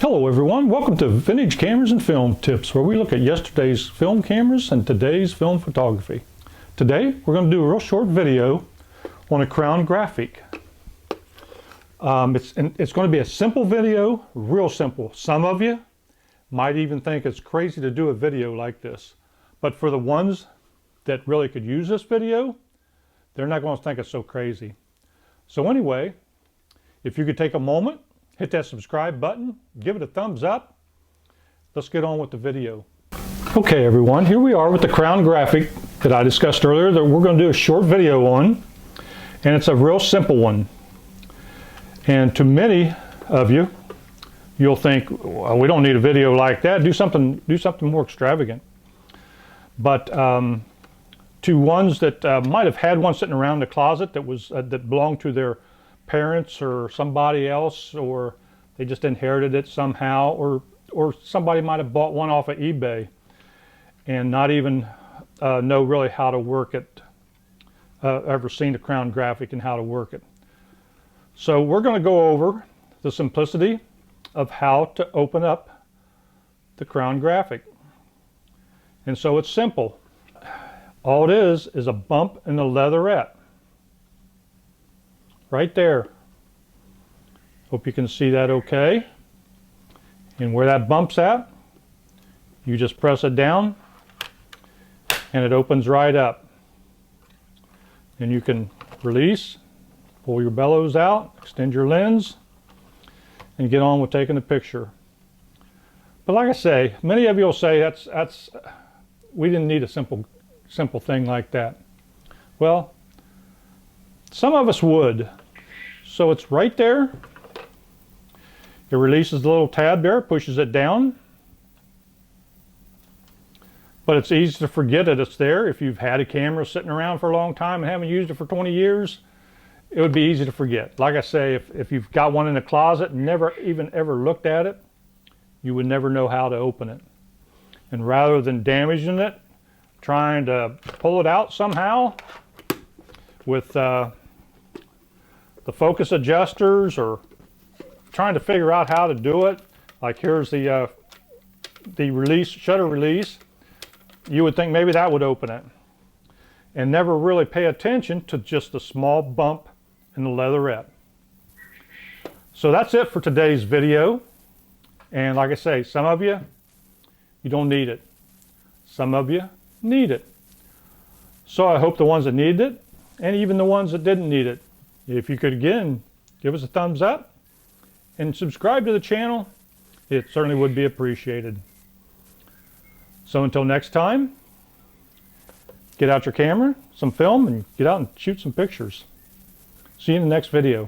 Hello everyone, welcome to Vintage Cameras and Film Tips, where we look at yesterday's film cameras and today's film photography. Today we're going to do a real short video on a Crown Graphic. It's going to be a simple video, real simple. Some of you might even think it's crazy to do a video like this, but for the ones that really could use this video, they're not going to think it's so crazy. So anyway, if you could take a moment, hit that subscribe button, give it a thumbs up. Let's get on with the video. Okay everyone, here we are with the Crown Graphic that I discussed earlier that we're going to do a short video on, and it's a real simple one. And to many of you, you'll think, well, we don't need a video like that. Do something more extravagant. But to ones that might have had one sitting around the closet that belonged to their parents or somebody else, or they just inherited it somehow, or somebody might have bought one off of eBay and not even know really how to work it, ever seen the Crown Graphic and how to work it. So we're going to go over the simplicity of how to open up the Crown Graphic. And so it's simple. All it is a bump in the leatherette. Right there. Hope you can see that okay. And where that bump's at, you just press it down and it opens right up. And you can release, pull your bellows out, extend your lens, and get on with taking the picture. But like I say, many of you will say we didn't need a simple thing like that. Well, some of us would. So it's right there. It releases the little tab there, pushes it down. But it's easy to forget that it's there. If you've had a camera sitting around for a long time and haven't used it for 20 years, it would be easy to forget. Like I say, if you've got one in the closet and never even ever looked at it, you would never know how to open it. And rather than damaging it, trying to pull it out somehow with the focus adjusters, or trying to figure out how to do it, like here's the release, shutter release, you would think maybe that would open it, and never really pay attention to just a small bump in the leatherette. So that's it for today's video. And like I say, some of you don't need it. Some of you need it. So I hope the ones that needed it, and even the ones that didn't need it, if you could again give us a thumbs up and subscribe to the channel, it certainly would be appreciated. So until next time, get out your camera, some film, and get out and shoot some pictures. See you in the next video.